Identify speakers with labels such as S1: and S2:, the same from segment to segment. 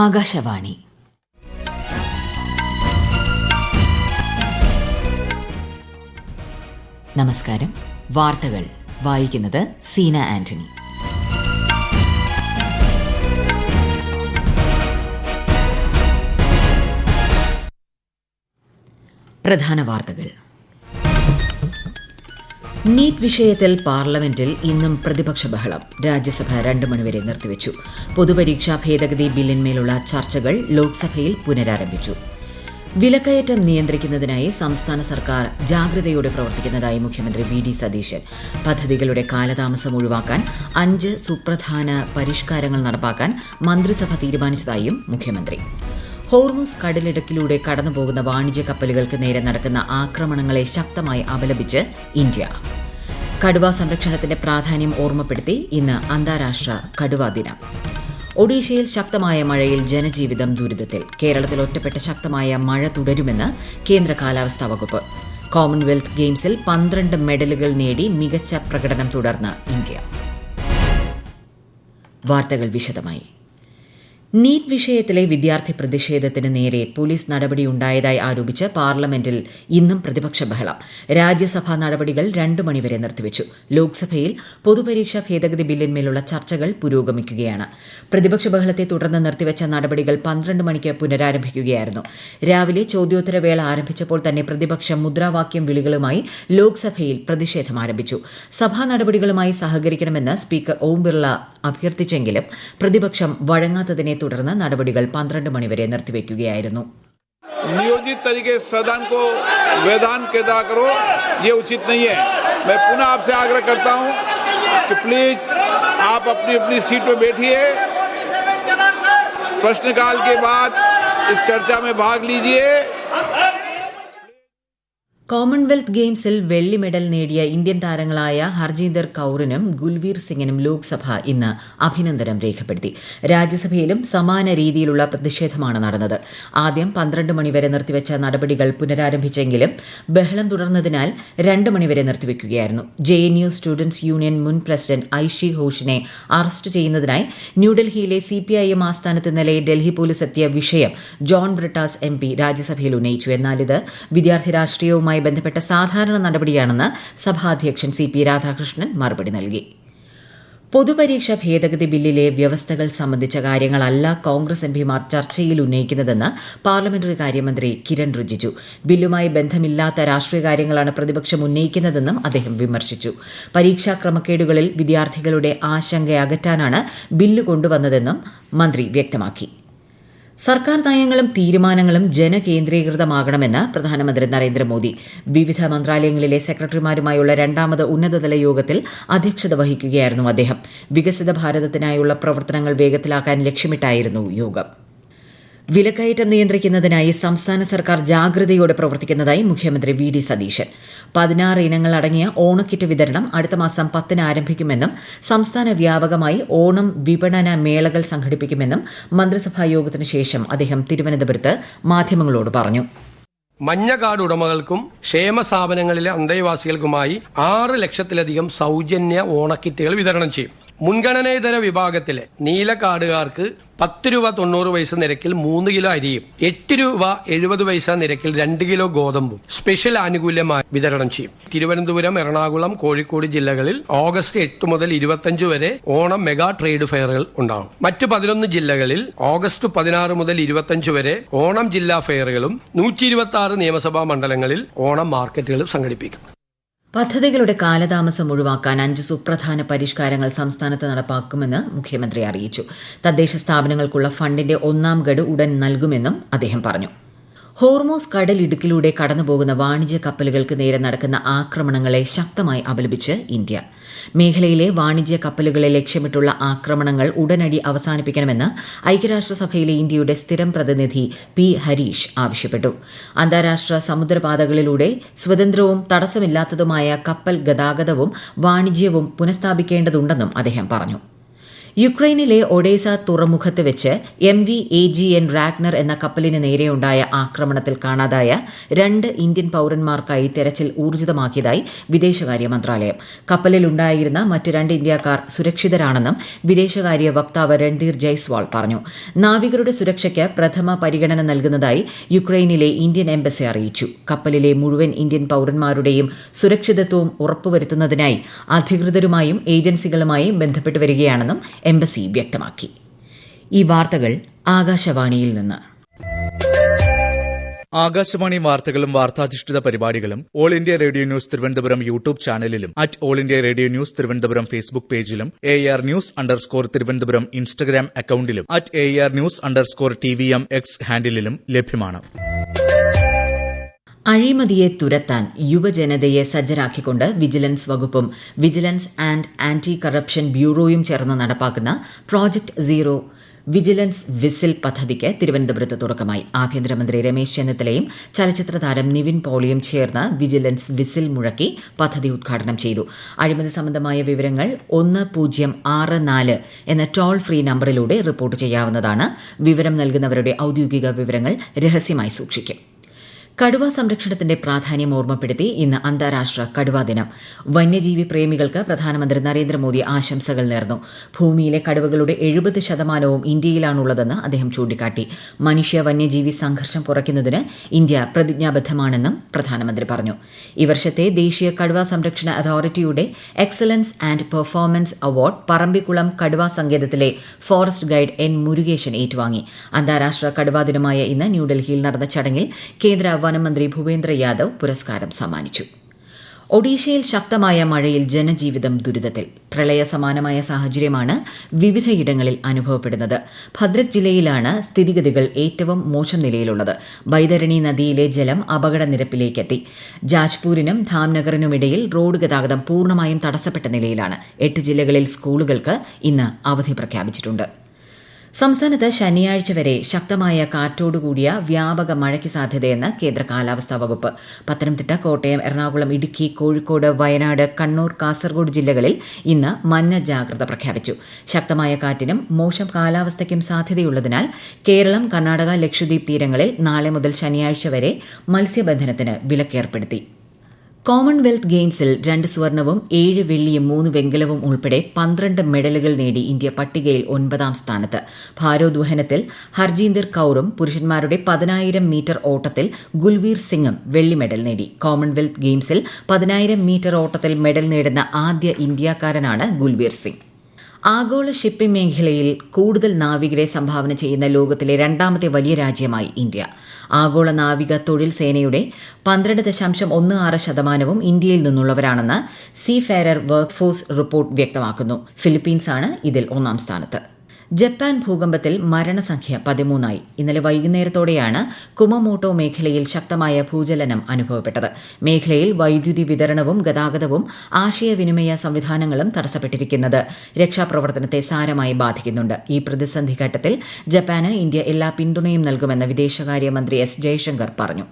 S1: ആകാശവാണി. നമസ്കാരം. വാർത്തകൾ വായിക്കുന്നത് സീന ആന്റണി. പ്രധാന വാർത്തകൾ. നീറ്റ് വിഷയത്തിൽ പാർലമെന്റിൽ ഇന്നും പ്രതിപക്ഷ ബഹളം. രാജ്യസഭ 2 മണിവരെ നിർത്തിവച്ചു. പൊതുപരീക്ഷാ ഭേദഗതി ബില്ലിന്മേലുള്ള ചർച്ചകൾ ലോക്സഭയിൽ പുനരാരംഭിച്ചു. വിലക്കയറ്റം നിയന്ത്രിക്കുന്നതിനായി സംസ്ഥാന സർക്കാർ ജാഗ്രതയോടെ പ്രവർത്തിക്കുന്നതായി മുഖ്യമന്ത്രി വി ഡി സതീശൻ. പദ്ധതികളുടെ കാലതാമസം ഒഴിവാക്കാൻ 5 സുപ്രധാന പരിഷ്കാരങ്ങൾ നടപ്പാക്കാൻ മന്ത്രിസഭ തീരുമാനിച്ചതായും മുഖ്യമന്ത്രി. ഹോർമുസ് കടലിടുക്കിലൂടെ കടന്നുപോകുന്ന വാണിജ്യ കപ്പലുകൾക്ക് നേരെ നടക്കുന്ന ആക്രമണങ്ങളെ ശക്തമായി അപലപിച്ച് ഇന്ത്യ. കടുവ സംരക്ഷണത്തിന്റെ പ്രാധാന്യം ഓർമ്മപ്പെടുത്തി ഇന്ന് അന്താരാഷ്ട്ര കടുവാ ദിനം. ഒഡീഷയിൽ ശക്തമായ മഴയിൽ ജനജീവിതം ദുരിതത്തിൽ. കേരളത്തിൽ ഒറ്റപ്പെട്ട ശക്തമായ മഴ തുടരുമെന്ന് കേന്ദ്ര കാലാവസ്ഥാ വകുപ്പ്. കോമൺവെൽത്ത് ഗെയിംസിൽ 12 മെഡലുകൾ നേടി മികച്ച പ്രകടനം തുടർന്ന് ഇന്ത്യ. വാർത്തകൾ വിശദമായി. നീറ്റ് വിഷയത്തിലെ വിദ്യാർത്ഥി പ്രതിഷേധത്തിന് നേരെ പോലീസ് നടപടിയുണ്ടായതായി ആരോപിച്ച് പാർലമെന്റിൽ ഇന്നും പ്രതിപക്ഷ ബഹളം. രാജ്യസഭാ നടപടികൾ 2 മണിവരെ നിർത്തിവച്ചു. ലോക്സഭയിൽ പൊതുപരീക്ഷാ ഭേദഗതി ബില്ലിന്മേലുള്ള ചർച്ചകൾ പുരോഗമിക്കുകയാണ്. പ്രതിപക്ഷ ബഹളത്തെ തുടർന്ന് നിർത്തിവച്ച നടപടികൾ 12 മണിക്ക് പുനരാരംഭിക്കുകയായിരുന്നു. രാവിലെ ചോദ്യോത്തരവേള ആരംഭിച്ചപ്പോൾ തന്നെ പ്രതിപക്ഷം മുദ്രാവാക്യം വിളികളുമായി ലോക്സഭയിൽ പ്രതിഷേധം ആരംഭിച്ചു. സഭാ നടപടികളുമായി സഹകരിക്കണമെന്ന് സ്പീക്കർ ഓം ബിർള അഭ്യർത്ഥിച്ചെങ്കിലും പ്രതിപക്ഷം വഴങ്ങാത്തതിനെ തുടർന്ന് നടപടികൾ 12 മണിവരെ നിർത്തിവെക്കുകയായിരുന്നു.
S2: नियोजित तरीके से सदन को वेदान के अदा करो, ये उचित नहीं है. मैं पुनः आपसे आग्रह करता हूं कि प्लीज आप अपनी अपनी सीट पर बैठिए. प्रश्नकाल के बाद इस चर्चा में भाग लीजिए.
S1: കോമൺവെൽത്ത് ഗെയിംസിൽ വെള്ളി മെഡൽ നേടിയ ഇന്ത്യൻ താരങ്ങളായ ഹർജീന്ദർ കൌറിനും ഗുൽവീർ സിംഗിനും ലോക്സഭ ഇന്ന് അഭിനന്ദനം രേഖപ്പെടുത്തി. രാജ്യസഭയിലും സമാന രീതിയിലുള്ള പ്രതിഷേധമാണ് നടന്നത്. ആദ്യം 12 മണിവരെ നിർത്തിവച്ച നടപടികൾ പുനരാരംഭിച്ചെങ്കിലും ബഹളം തുടർന്നതിനാൽ 2 മണിവരെ നിർത്തിവെക്കുകയായിരുന്നു. JNU സ്റ്റുഡന്റ്സ് യൂണിയൻ മുൻ പ്രസിഡന്റ് ഐഷി ഘോഷിനെ അറസ്റ്റ് ചെയ്യുന്നതിനായി ന്യൂഡൽഹിയിലെ CPIM ആസ്ഥാനത്ത് ഇന്നലെ ഡൽഹി പോലീസ് എത്തിയ വിഷയം ജോൺ ബ്രിട്ടാസ് MP രാജ്യസഭയിൽ ഉന്നയിച്ചു. എന്നാൽ ഇത് വിദ്യാർത്ഥി രാഷ്ട്രീയവുമായി ബന്ധപ്പെട്ട സാധാരണ നടപടിയാണെന്ന് സഭാധ്യക്ഷൻ CP രാധാകൃഷ്ണൻ മറുപടി നൽകി. പൊതുപരീക്ഷാ ഭേദഗതി ബില്ലിലെ വ്യവസ്ഥകൾ സംബന്ധിച്ച കാര്യങ്ങളല്ല കോൺഗ്രസ് MPമാർ ചർച്ചയിൽ ഉന്നയിക്കുന്നതെന്ന് പാർലമെന്ററി കാര്യമന്ത്രി കിരൺ റിജിജു. ബില്ലുമായി ബന്ധമില്ലാത്ത രാഷ്ട്രീയ കാര്യങ്ങളാണ് പ്രതിപക്ഷം ഉന്നയിക്കുന്നതെന്നും അദ്ദേഹം വിമർശിച്ചു. പരീക്ഷാ ക്രമക്കേടുകളിൽ വിദ്യാർത്ഥികളുടെ ആശങ്ക അകറ്റാനാണ് ബില്ല് കൊണ്ടുവന്നതെന്നും മന്ത്രി വ്യക്തമാക്കി. സർക്കാർ നയങ്ങളും തീരുമാനങ്ങളും ജനകേന്ദ്രീകൃതമാകണമെന്ന് പ്രധാനമന്ത്രി നരേന്ദ്രമോദി. വിവിധ മന്ത്രാലയങ്ങളിലെ സെക്രട്ടറിമാരുമായുള്ള 2ാമത് ഉന്നതതല യോഗത്തിൽ അധ്യക്ഷത വഹിക്കുകയായിരുന്നു അദ്ദേഹം. വികസിത ഭാരതത്തിനായുള്ള പ്രവർത്തനങ്ങൾ വേഗത്തിലാക്കാൻ ലക്ഷ്യമിട്ടായിരുന്നു യോഗം. വിലക്കയറ്റം നിയന്ത്രിക്കുന്നതിനായി സംസ്ഥാന സർക്കാർ ജാഗ്രതയോടെ പ്രവർത്തിക്കുന്നതായി മുഖ്യമന്ത്രി വി ഡി സതീശൻ. 16 ഇനങ്ങൾ അടങ്ങിയ ഓണക്കിറ്റ് വിതരണം അടുത്ത മാസം 10-ന് ആരംഭിക്കുമെന്നും സംസ്ഥാന വ്യാപകമായി ഓണം വിപണന മേളകൾ സംഘടിപ്പിക്കുമെന്നും മന്ത്രിസഭാ യോഗത്തിന് ശേഷം അദ്ദേഹം തിരുവനന്തപുരത്ത് മാധ്യമങ്ങളോട് പറഞ്ഞു.
S3: മഞ്ഞ കാർഡ് ഉടമകൾക്കും ക്ഷേമ സ്ഥാപനങ്ങളിലെ അന്തേവാസികൾക്കുമായി 6 ലക്ഷത്തിലധികം സൗജന്യ ഓണക്കിറ്റുകൾ വിതരണം ചെയ്യും. മുൻഗണനേതര വിഭാഗത്തിലെ നീല കാർഡുകാർക്ക് 10 രൂപ 90 പൈസ നിരക്കിൽ 3 കിലോ അരിയും 8 രൂപ 70 പൈസ നിരക്കിൽ 2 കിലോ ഗോതമ്പും സ്പെഷ്യൽ ആനുകൂല്യമായി വിതരണം ചെയ്യും. തിരുവനന്തപുരം, എറണാകുളം, കോഴിക്കോട് ജില്ലകളിൽ ഓഗസ്റ്റ് 8 മുതൽ 25 വരെ ഓണം മെഗാ ട്രേഡ് ഫെയറുകൾ ഉണ്ടാകും. മറ്റ് 11 ജില്ലകളിൽ ഓഗസ്റ്റ് 16 മുതൽ 25 വരെ ഓണം ജില്ലാ ഫെയറുകളും 126 നിയമസഭാ മണ്ഡലങ്ങളിൽ ഓണം മാർക്കറ്റുകളും സംഘടിപ്പിക്കും.
S1: പദ്ധതികളുടെ കാലതാമസം ഒഴിവാക്കാൻ 5 സുപ്രധാന പരിഷ്കാരങ്ങൾ സംസ്ഥാനത്ത് നടപ്പാക്കുമെന്ന് മുഖ്യമന്ത്രി അറിയിച്ചു. തദ്ദേശ സ്ഥാപനങ്ങൾക്കുള്ള ഫണ്ടിന്റെ 1ാം ഗഡു ഉടൻ നൽകുമെന്നും അദ്ദേഹം പറഞ്ഞു. ഹോർമോസ് കടലിടുക്കിലൂടെ കടന്നുപോകുന്ന വാണിജ്യ കപ്പലുകൾക്ക് നേരെ നടക്കുന്ന ആക്രമണങ്ങളെ ശക്തമായി അപലപിച്ച് ഇന്ത്യ. മേഖലയിലെ വാണിജ്യ കപ്പലുകളെ ലക്ഷ്യമിട്ടുള്ള ആക്രമണങ്ങൾ ഉടനടി അവസാനിപ്പിക്കണമെന്ന് ഐക്യരാഷ്ട്രസഭയിലെ ഇന്ത്യയുടെ സ്ഥിരം പ്രതിനിധി P. ഹരീഷ് ആവശ്യപ്പെട്ടു. അന്താരാഷ്ട്ര സമുദ്രപാതകളിലൂടെ സ്വതന്ത്രവും തടസ്സമില്ലാത്തതുമായ കപ്പൽ ഗതാഗതവും വാണിജ്യവും പുനഃസ്ഥാപിക്കേണ്ടതുണ്ടെന്നും അദ്ദേഹം പറഞ്ഞു. യുക്രൈനിലെ ഒഡേസ തുറമുഖത്ത് വെച്ച് MV AGN റാഗ്നർ എന്ന കപ്പലിന് നേരെയുണ്ടായ ആക്രമണത്തിൽ കാണാതായ 2 ഇന്ത്യൻ പൌരന്മാർക്കായി തെരച്ചിൽ ഊർജിതമാക്കിയതായി വിദേശകാര്യ മന്ത്രാലയം. കപ്പലിലുണ്ടായിരുന്ന മറ്റ് 2 ഇന്ത്യക്കാർ സുരക്ഷിതരാണെന്നും വിദേശകാര്യ വക്താവ് രൺധീർ ജയ്സ്വാൾ പറഞ്ഞു. നാവികരുടെ സുരക്ഷയ്ക്ക് പ്രഥമ പരിഗണന നൽകുന്നതായി യുക്രൈനിലെ ഇന്ത്യൻ എംബസി അറിയിച്ചു. കപ്പലിലെ മുഴുവൻ ഇന്ത്യൻ പൌരന്മാരുടെയും സുരക്ഷിതത്വവും ഉറപ്പുവരുത്തുന്നതിനായി അധികൃതരുമായും ഏജൻസികളുമായും ബന്ധപ്പെട്ടു വരികയാണെന്നും എംബസി വ്യക്തമാക്കി. ഈ വാർത്തകൾ ആകാശവാണിയിൽ നിന്ന്.
S4: ആകാശവാണി വാർത്തകളും വാർത്താധിഷ്ഠിത പരിപാടികളും All India Radio news Thiruvananthapuram YouTube ചാനലിലും All India Radio news Thiruvananthapuram Facebook പേജിലും AR News_ തിരുവനന്തപുരം ഇൻസ്റ്റഗ്രാം അക്കൌണ്ടിലും AR News_TVM X ഹാൻഡിലും ലഭ്യമാണ്.
S1: അഴിമതിയെ തുരത്താൻ യുവജനതയെ സജ്ജരാക്കിക്കൊണ്ട് വിജിലൻസ് വകുപ്പും വിജിലൻസ് ആൻഡ് ആന്റി കറപ്ഷൻ ബ്യൂറോയും ചേർന്ന് നടപ്പാക്കുന്ന പ്രോജക്ട് സീറോ വിജിലൻസ് വിസിൽ പദ്ധതിക്ക് തിരുവനന്തപുരത്ത് തുടക്കമായി. ആഭ്യന്തരമന്ത്രി രമേശ് ചെന്നിത്തലയും ചലച്ചിത്ര താരം നിവിൻ പോളിയും ചേർന്ന് വിജിലൻസ് വിസിൽ മുഴക്കി പദ്ധതി ഉദ്ഘാടനം ചെയ്തു. അഴിമതി സംബന്ധമായ വിവരങ്ങൾ 1064 എന്ന ടോൾ ഫ്രീ നമ്പറിലൂടെ റിപ്പോർട്ട് ചെയ്യാവുന്നതാണ്. വിവരം നൽകുന്നവരുടെ ഔദ്യോഗിക വിവരങ്ങൾ രഹസ്യമായി സൂക്ഷിക്കും. കടുവ സംരക്ഷണത്തിന്റെ പ്രാധാന്യം ഓർമ്മപ്പെടുത്തി ഇന്ന് അന്താരാഷ്ട്ര കടുവാ ദിനം. വന്യജീവി പ്രേമികൾക്ക് പ്രധാനമന്ത്രി നരേന്ദ്രമോദി ആശംസകൾ നേർന്നു. ഭൂമിയിലെ കടുവകളുടെ 70% ഇന്ത്യയിലാണുള്ളതെന്ന് അദ്ദേഹം ചൂണ്ടിക്കാട്ടി. മനുഷ്യ വന്യജീവി സംഘർഷം കുറയ്ക്കുന്നതിന് ഇന്ത്യ പ്രതിജ്ഞാബദ്ധമാണെന്നും പ്രധാനമന്ത്രി പറഞ്ഞു. ഈ വർഷത്തെ ദേശീയ കടുവാ സംരക്ഷണ അതോറിറ്റിയുടെ excellence and performance award Parambikulam കടുവാ സങ്കേതത്തിലെ ഫോറസ്റ്റ് ഗൈഡ് N മുരുകേശൻ ഏറ്റുവാങ്ങി. അന്താരാഷ്ട്ര കടുവാ ദിനമായ ഇന്ന് ന്യൂഡൽഹിയിൽ നടന്ന ചടങ്ങിൽ കേന്ദ്ര വനമന്ത്രി ഭൂപേന്ദ്ര യാദവ് പുരസ്കാരം സമ്മാനിച്ചു. ഒഡീഷയിൽ ശക്തമായ മഴയിൽ ജനജീവിതം ദുരിതത്തിൽ. പ്രളയ സമാനമായ സാഹചര്യമാണ് വിവിധയിടങ്ങളിൽ അനുഭവപ്പെടുന്നത്. ഭദ്രക് ജില്ലയിലാണ് സ്ഥിതിഗതികൾ ഏറ്റവും മോശം നിലയിലുള്ളത്. ബൈതരണി നദിയിലെ ജലം അപകടനിരപ്പിലേക്കെത്തി. ജാജ്പൂരിനും ധാംനഗറിനുമിടയിൽ റോഡ് ഗതാഗതം പൂർണ്ണമായും തടസ്സപ്പെട്ട നിലയിലാണ്. 8 ജില്ലകളിൽ സ്കൂളുകൾക്ക് ഇന്ന് അവധി പ്രഖ്യാപിച്ചിട്ടുണ്ട്. സംസ്ഥാനത്ത് ശനിയാഴ്ച വരെ ശക്തമായ കാറ്റോടുകൂടിയ വ്യാപക മഴയ്ക്ക് സാധ്യതയെന്ന് കേന്ദ്ര കാലാവസ്ഥാ വകുപ്പ്. പത്തനംതിട്ട, കോട്ടയം, എറണാകുളം, ഇടുക്കി, കോഴിക്കോട്, വയനാട്, കണ്ണൂർ, കാസർഗോഡ് ജില്ലകളിൽ ഇന്ന് മഞ്ഞ ജാഗ്രത പ്രഖ്യാപിച്ചു. ശക്തമായ കാറ്റിനും മോശം കാലാവസ്ഥയ്ക്കും സാധ്യതയുള്ളതിനാൽ കേരളം, കർണാടക, ലക്ഷദ്വീപ് തീരങ്ങളിൽ നാളെ മുതൽ ശനിയാഴ്ച വരെ മത്സ്യബന്ധനത്തിന് വിലക്കേർപ്പെടുത്തി. കോമൺവെൽത്ത് ഗെയിംസിൽ 2 സ്വർണവും 7 വെള്ളിയും 3 വെങ്കലവും ഉൾപ്പെടെ 12 മെഡലുകൾ നേടി ഇന്ത്യ പട്ടികയിൽ 9ാം സ്ഥാനത്ത്. ഭാരോദ്വഹനത്തിൽ ഹർജീന്ദർ കൌറും പുരുഷന്മാരുടെ 10,000 മീറ്റർ ഓട്ടത്തിൽ ഗുൽവീർ സിംഗും വെള്ളി മെഡൽ നേടി. കോമൺവെൽത്ത് ഗെയിംസിൽ 10,000 മീറ്റർ ഓട്ടത്തിൽ മെഡൽ നേടുന്ന ആദ്യ ഇന്ത്യക്കാരനാണ് ഗുൽവീർ സിംഗ്. ആഗോള ഷിപ്പിംഗ് മേഖലയിൽ കൂടുതൽ നാവികരെ സംഭാവന ചെയ്യുന്ന ലോകത്തിലെ 2ാമത്തെ വലിയ രാജ്യമായി ഇന്ത്യ. ആഗോള നാവിക തൊഴിൽ സേനയുടെ 12.16% ഇന്ത്യയിൽ നിന്നുള്ളവരാണെന്ന് സീഫെയറർ വർക്ക് ഫോഴ്സ് റിപ്പോർട്ട് വ്യക്തമാക്കുന്നു. ഫിലിപ്പീൻസാണ് ഇതിൽ 1ാം സ്ഥാനത്ത്. ജപ്പാൻ ഭൂകമ്പത്തിൽ മരണസംഖ്യ 13ആയി. ഇന്നലെ വൈകുന്നേരത്തോടെയാണ് കുമമോട്ടോ മേഖലയിൽ ശക്തമായ ഭൂചലനം അനുഭവപ്പെട്ടത്. മേഖലയിൽ വൈദ്യുതി വിതരണവും ഗതാഗതവും ആശയവിനിമയ സംവിധാനങ്ങളും തടസ്സപ്പെട്ടിരിക്കുന്നത് രക്ഷാപ്രവർത്തനത്തെ സാരമായി ബാധിക്കുന്നുണ്ട്. ഈ പ്രതിസന്ധി ഘട്ടത്തിൽ ജപ്പാന് ഇന്ത്യ എല്ലാ പിന്തുണയും നൽകുമെന്ന് വിദേശകാര്യമന്ത്രി S ജയശങ്കർ പറഞ്ഞു.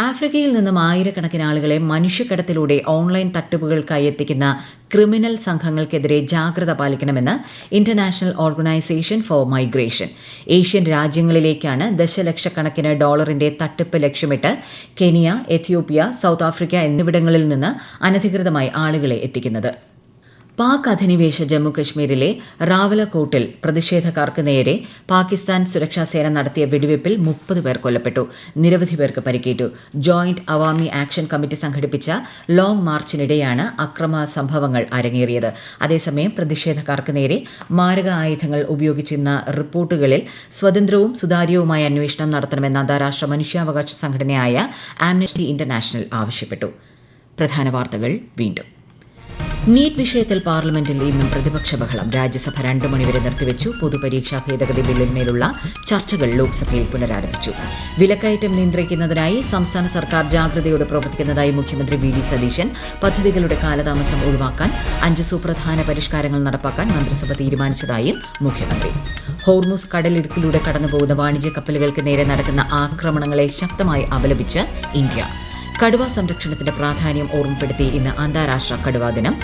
S1: ആഫ്രിക്കയിൽ നിന്നും ആയിരക്കണക്കിന് ആളുകളെ മനുഷ്യക്കടത്തിലൂടെ ഓൺലൈൻ തട്ടിപ്പുകൾക്കായി എത്തിക്കുന്ന ക്രിമിനൽ സംഘങ്ങൾക്കെതിരെ ജാഗ്രത പാലിക്കണമെന്ന് International Organization for Migration. Asian രാജ്യങ്ങളിലേക്കാണ് ദശലക്ഷക്കണക്കിന് ഡോളറിന്റെ തട്ടിപ്പ് ലക്ഷ്യമിട്ട് കെനിയ, എത്യോപ്യ, സൌത്ത് ആഫ്രിക്ക എന്നിവിടങ്ങളിൽ നിന്ന് അനധികൃതമായി ആളുകളെ എത്തിക്കുന്നത്. പാക് അധിനിവേശ ജമ്മുകശ്മീരിലെ റാവലക്കോട്ടിൽ പ്രതിഷേധക്കാർക്ക് നേരെ പാകിസ്ഥാൻ സുരക്ഷാസേന നടത്തിയ വെടിവയ്പിൽ 30 പേർ കൊല്ലപ്പെട്ടു. നിരവധി പേർക്ക് പരിക്കേറ്റു. ജോയിന്റ് അവാമി ആക്ഷൻ കമ്മിറ്റി സംഘടിപ്പിച്ച ലോങ് മാർച്ചിനിടെയാണ് അക്രമ സംഭവങ്ങൾ അരങ്ങേറിയത്. അതേസമയം പ്രതിഷേധക്കാർക്ക് നേരെ മാരക ആയുധങ്ങൾ ഉപയോഗിച്ചെന്ന റിപ്പോർട്ടുകളിൽ സ്വതന്ത്രവും സുതാര്യവുമായ അന്വേഷണം നടത്തണമെന്ന് അന്താരാഷ്ട്ര മനുഷ്യാവകാശ സംഘടനയായ ആംനസ്റ്റി ഇന്റർനാഷണൽ ആവശ്യപ്പെട്ടു. പ്രധാന വാർത്തകൾ വീണ്ടും. നീറ്റ് വിഷയത്തിൽ പാർലമെന്റിൽ ഇന്നും പ്രതിപക്ഷ ബഹളം. രാജ്യസഭ 2 മണിവരെ നിർത്തിവച്ചു. പൊതുപരീക്ഷാ ഭേദഗതി ബില്ലിന്മേലുള്ള ചർച്ചകൾ ലോക്സഭയിൽ പുനരാരംഭിച്ചു. വിലക്കയറ്റം നിയന്ത്രിക്കുന്നതിനായി സംസ്ഥാന സർക്കാർ ജാഗ്രതയോടെ പ്രവർത്തിക്കുന്നതായി മുഖ്യമന്ത്രി VD സതീശൻ. പദ്ധതികളുടെ കാലതാമസം ഒഴിവാക്കാൻ 5 സുപ്രധാന പരിഷ്കാരങ്ങൾ നടപ്പാക്കാൻ മന്ത്രിസഭ തീരുമാനിച്ചതായും മുഖ്യമന്ത്രി. ഹോർമുസ് കടലിടുക്കിലൂടെ കടന്നുപോകുന്ന വാണിജ്യ കപ്പലുകൾക്ക് നേരെ നടക്കുന്ന ആക്രമണങ്ങളെ ശക്തമായി അപലപിച്ച് ഇന്ത്യ. കടുവ സംരക്ഷണത്തിന്റെ പ്രാധാന്യം ഓർമ്മപ്പെടുത്തി ഇന്ന് അന്താരാഷ്ട്ര കടുവാ ദിനം.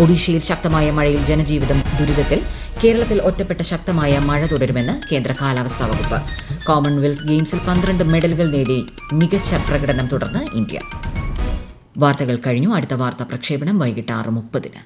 S1: ഒഡീഷയിൽ ശക്തമായ മഴയിൽ ജനജീവിതം ദുരിതത്തിൽ. കേരളത്തിൽ ഒറ്റപ്പെട്ട ശക്തമായ മഴ തുടരുമെന്ന് കേന്ദ്ര കാലാവസ്ഥാ വകുപ്പ്. കോമൺവെൽത്ത് ഗെയിംസിൽ 12 മെഡലുകൾ നേടി മികച്ച പ്രകടനം തുടർന്ന് ഇന്ത്യ. വാർത്തകൾ കഴിഞ്ഞു. അടുത്ത വാർത്താ പ്രക്ഷേപണം വൈകിട്ട് 6:30.